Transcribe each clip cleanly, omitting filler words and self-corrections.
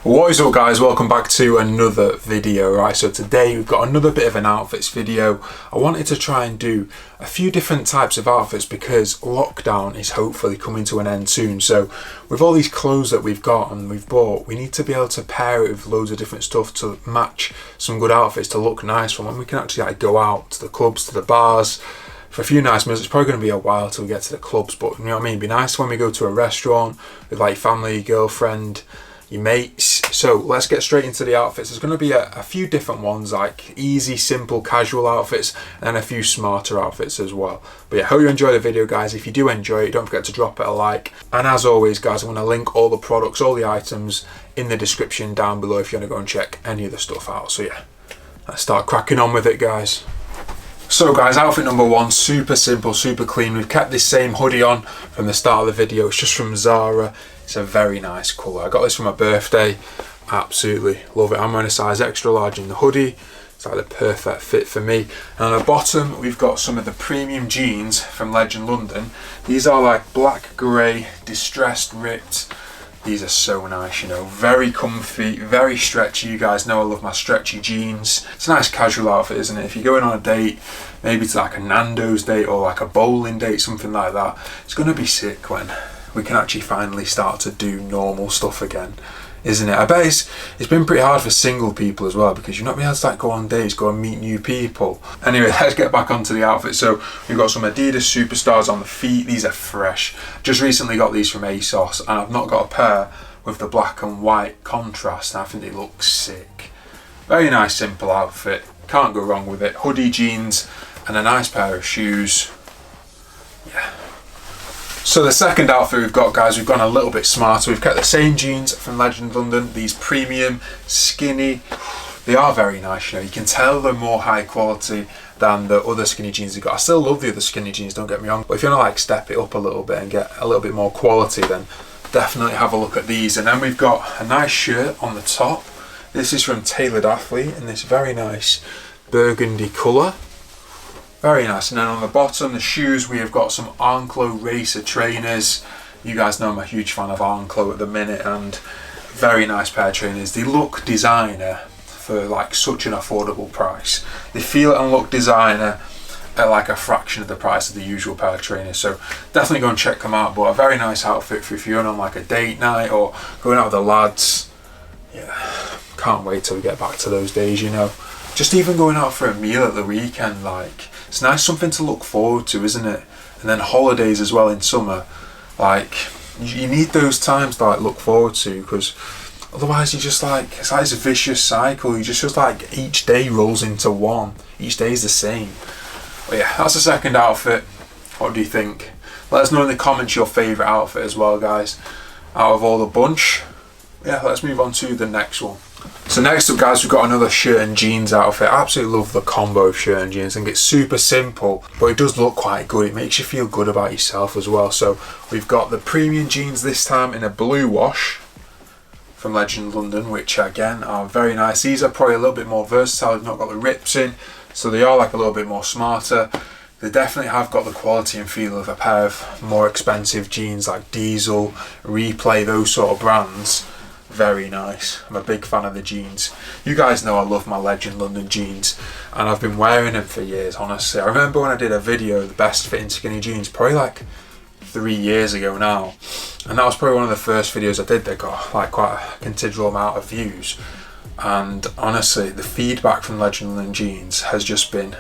What is up guys, welcome back to another video. Right, so today we've got another bit of an outfits video. I wanted to try and do a few different types of outfits because lockdown is hopefully coming to an end soon. So with all these clothes that we've got and we've bought, we need to be able to pair it with loads of different stuff to match some good outfits to look nice for when we can actually go out to the clubs, to the bars for a few nice meals. It's probably going to be a while till we get to the clubs, but you know what I mean, it'd be nice when we go to a restaurant with like family, girlfriend, your mates. So let's get straight into the outfits. There's going to be a few different ones, like easy, simple, casual outfits, and a few smarter outfits as well. But yeah, hope you enjoy the video guys. If you do enjoy it, don't forget to drop it a like. And as always guys, I'm going to link all the products, all the items in the description down below if you want to go and check any of the stuff out. So yeah, let's start cracking on with it guys. So guys, outfit number one, super simple, super clean. We've kept this same hoodie on from the start of the video. It's just from Zara. It's a very nice colour. I got this for my birthday. Absolutely love it. I'm wearing a size extra large in the hoodie. It's like the perfect fit for me. And on the bottom, we've got some of the premium jeans from Legend London. These are like black, grey, distressed, ripped. These are so nice, you know, very comfy, very stretchy. You guys know I love my stretchy jeans. It's a nice casual outfit, isn't it? If you're going on a date, maybe it's like a Nando's date or like a bowling date, something like that, it's going to be sick when we can actually finally start to do normal stuff again, isn't it? I bet it's been pretty hard for single people as well because you're not being able to like go on dates, go and meet new people. Anyway, let's get back onto the outfit. So we've got some Adidas Superstars on the feet. These are fresh. Just recently got these from ASOS and I've not got a pair with the black and white contrast and I think they look sick. Very nice, simple outfit. Can't go wrong with it. Hoodie, jeans and a nice pair of shoes. Yeah. So the second outfit we've got guys, we've gone a little bit smarter. We've kept the same jeans from Legend London, these premium, skinny. They are very nice, you know, you can tell they're more high quality than the other skinny jeans we've got. I still love the other skinny jeans, don't get me wrong, but if you want to like step it up a little bit and get a little bit more quality, then definitely have a look at these. And then we've got a nice shirt on the top. This is from Tailored Athlete in this very nice burgundy colour. Very nice. And then on the bottom, the shoes, we have got some Arnclo Racer trainers. You guys know I'm a huge fan of Arnclo at the minute, and very nice pair of trainers. They look designer for like such an affordable price. They feel and look designer at like a fraction of the price of the usual pair of trainers. So definitely go and check them out. But a very nice outfit for if you're on like a date night or going out with the lads. Yeah, can't wait till we get back to those days, you know. Just even going out for a meal at the weekend, like, it's nice, something to look forward to, isn't it? And then holidays as well in summer, like you need those times to like look forward to, because otherwise you just like, it's like this vicious cycle. You just like each day rolls into one. Each day is the same. But yeah, that's the second outfit. What do you think? Let us know in the comments your favourite outfit as well, guys, out of all the bunch. Yeah, let's move on to the next one. So next up guys, we've got another shirt and jeans outfit. I absolutely love the combo of shirt and jeans. I think it's super simple, but it does look quite good. It makes you feel good about yourself as well. So we've got the premium jeans this time in a blue wash from Legend London, which again are very nice. These are probably a little bit more versatile. They've not got the rips in, so they are like a little bit more smarter. They definitely have got the quality and feel of a pair of more expensive jeans like Diesel, Replay, those sort of brands. Very nice. I'm a big fan of the jeans. You guys know I love my Legend London jeans and I've been wearing them for years, honestly. I remember when I did a video, the best fitting skinny jeans, probably like 3 years ago now, and that was probably one of the first videos I did that got like quite a considerable amount of views. And honestly, the feedback from Legend London jeans has just been,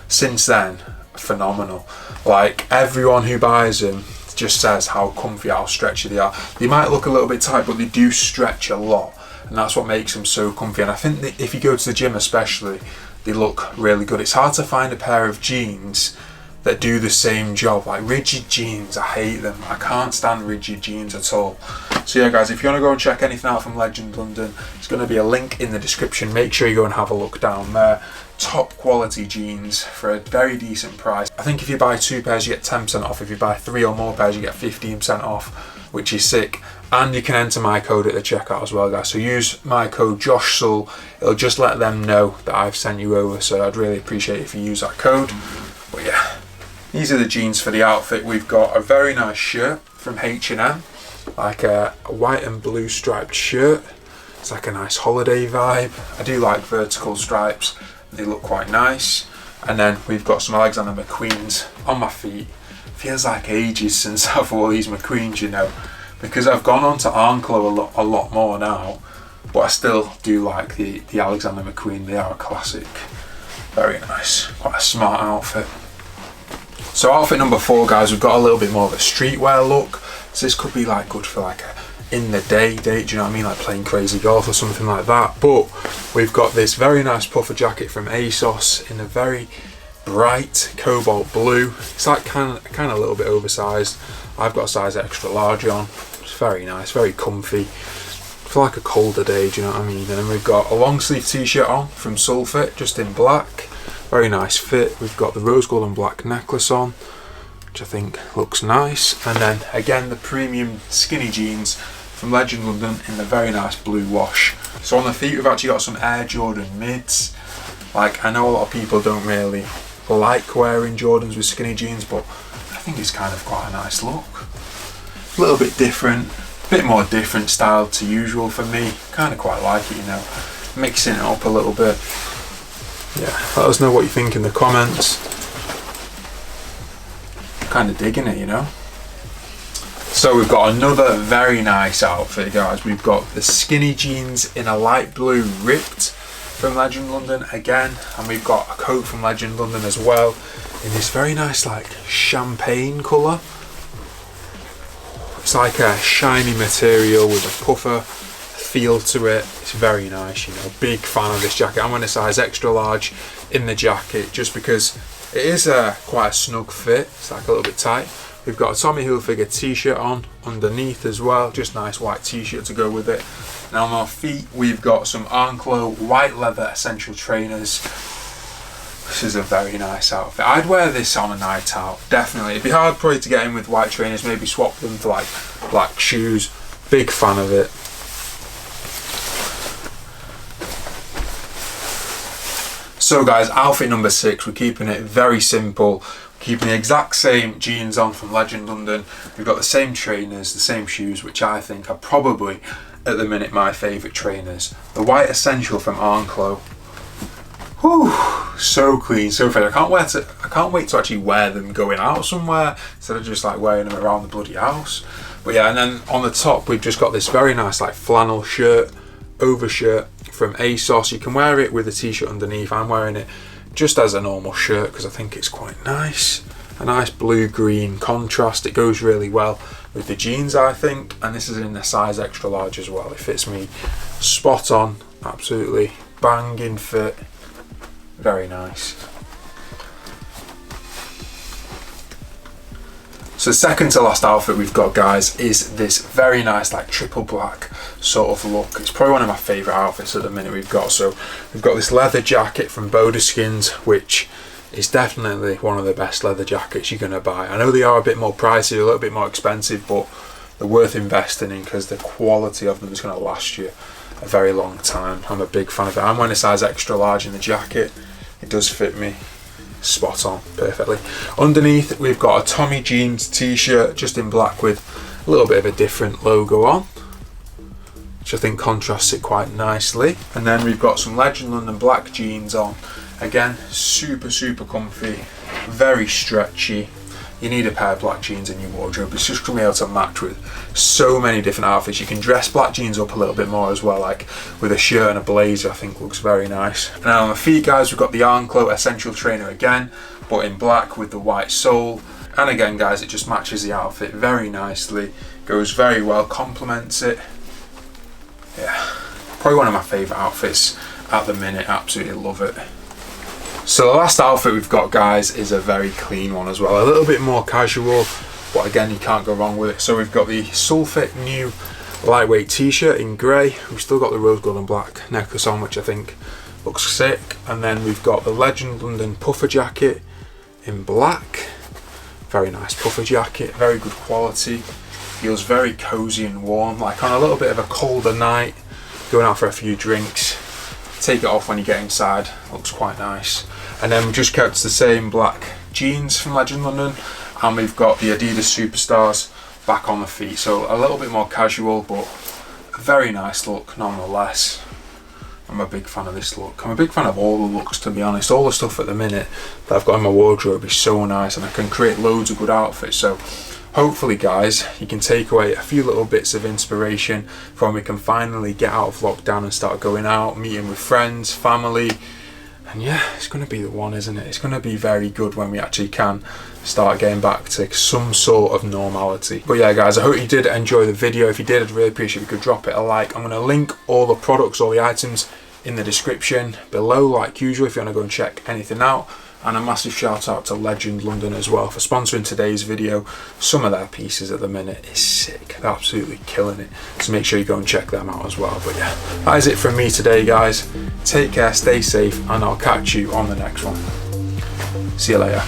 since then, phenomenal. Like everyone who buys them just says how comfy, how stretchy they are. They might look a little bit tight, but they do stretch a lot, and that's what makes them so comfy. And I think that if you go to the gym especially, they look really good. It's hard to find a pair of jeans that do the same job. Like rigid jeans, I hate them. I can't stand rigid jeans at all. So yeah guys, if you want to go and check anything out from Legend London, there's going to be a link in the description. Make sure you go and have a look down there. Top quality jeans for a very decent price. I think if you buy 2 pairs you get 10% off. If you buy 3 or more pairs you get 15% off, which is sick. And you can enter my code at the checkout as well guys. So use my code JoshSull. It'll just let them know that I've sent you over, so I'd really appreciate it if you use that code. But yeah, these are the jeans for the outfit. We've got a very nice shirt from H&M, like a white and blue striped shirt. It's like a nice holiday vibe. I do like vertical stripes, they look quite nice. And then we've got some Alexander McQueen's on my feet. Feels like ages since I've worn these McQueen's, you know, because I've gone on to Arnclo a lot more now, but I still do like the Alexander McQueen. They are a classic. Very nice, quite a smart outfit. So outfit number 4, guys, we've got a little bit more of a streetwear look. So this could be like good for like a in the day date, do you know what I mean, like playing crazy golf or something like that. But we've got this very nice puffer jacket from ASOS in a very bright cobalt blue. It's like kind of a little bit oversized. I've got a size extra large on. It's very nice, very comfy for like a colder day, do you know what I mean. And then we've got a long sleeve t-shirt on from Sullivan, just in black. Very nice fit. We've got the rose gold and black necklace on, which I think looks nice. And then again, the premium skinny jeans from Legend London in the very nice blue wash. So on the feet, we've actually got some Air Jordan mids. Like, I know a lot of people don't really like wearing Jordans with skinny jeans, but I think it's kind of quite a nice look. A little bit different, a bit more different style to usual for me. Kind of quite like it, you know, mixing it up a little bit. Yeah, let us know what you think in the comments. Kind of digging it, you know. So we've got another very nice outfit, guys. We've got the skinny jeans in a light blue ripped from Legend London again, and we've got a coat from Legend London as well in this very nice like champagne colour. It's like a shiny material with a puffer feel to it. It's very nice, you know. Big fan of this jacket. I'm wearing a size extra large in the jacket just because it is quite a snug fit. It's like a little bit tight. We've got a Tommy Hilfiger t-shirt on underneath as well, just nice white t-shirt to go with it. Now on our feet, we've got some Arnclo white leather essential trainers. This is a very nice outfit. I'd wear this on a night out, definitely. It'd be hard probably to get in with white trainers, maybe swap them for like black shoes. Big fan of it. So guys, outfit number 6, we're keeping it very simple. Keeping the exact same jeans on from Legend London. We've got the same trainers, the same shoes, which I think are probably, at the minute, my favourite trainers. The white essential from Arnclo. Whew, so clean, so fit. I can't wait to actually wear them going out somewhere instead of just like wearing them around the bloody house. But yeah, and then on the top we've just got this very nice like flannel shirt, overshirt from ASOS. You can wear it with a t-shirt underneath. I'm wearing it just as a normal shirt because I think it's quite nice. A nice blue-green contrast. It goes really well with the jeans, I think, and this is in a size extra large as well. It fits me spot on, absolutely banging fit. Very nice. So the second to last outfit we've got, guys, is this very nice like triple black sort of look. It's probably one of my favourite outfits at the minute we've got. So we've got this leather jacket from Bodeskins, which is definitely one of the best leather jackets you're going to buy. I know they are a bit more pricey, a little bit more expensive, but they're worth investing in because the quality of them is going to last you a very long time. I'm a big fan of it. I'm wearing a size extra large in the jacket. It does fit me spot on perfectly. Underneath we've got a Tommy jeans t-shirt just in black with a little bit of a different logo on, which I think contrasts it quite nicely. And then we've got some Legend London black jeans on. Again, super comfy, very stretchy. You need a pair of black jeans in your wardrobe. It's just going to be able to match with so many different outfits. You can dress black jeans up a little bit more as well, like with a shirt and a blazer. I think looks very nice. And now on the feet, guys, we've got the Arnclo essential trainer again, but in black with the white sole. And again, guys, it just matches the outfit very nicely. Goes very well, complements it. Yeah, probably one of my favourite outfits at the minute. Absolutely love it. So the last outfit we've got, guys, is a very clean one as well. A little bit more casual, but again, you can't go wrong with it. So we've got the Sulfit new lightweight t-shirt in grey. We've still got the rose gold and black necklace on, which I think looks sick. And then we've got the Legend London puffer jacket in black. Very nice puffer jacket, very good quality. Feels very cozy and warm, like on a little bit of a colder night, going out for a few drinks. Take it off when you get inside, looks quite nice. And then we just kept the same black jeans from Legend London, and we've got the Adidas Superstars back on the feet. So a little bit more casual, but a very nice look nonetheless. I'm a big fan of this look. I'm a big fan of all the looks, to be honest. All the stuff at the minute that I've got in my wardrobe is so nice, and I can create loads of good outfits. So hopefully guys, you can take away a few little bits of inspiration from we can finally get out of lockdown and start going out, meeting with friends, family. And yeah, it's going to be the one, isn't it? It's going to be very good when we actually can start getting back to some sort of normality. But yeah guys, I hope you did enjoy the video. If you did, I'd really appreciate if you could drop it a like. I'm going to link all the products, all the items in the description below like usual if you want to go and check anything out. And a massive shout out to Legend London as well for sponsoring today's video. Some of their pieces at the minute is sick. They're absolutely killing it. So make sure you go and check them out as well. But yeah, that is it from me today guys. Take care, stay safe, and I'll catch you on the next one. See you later.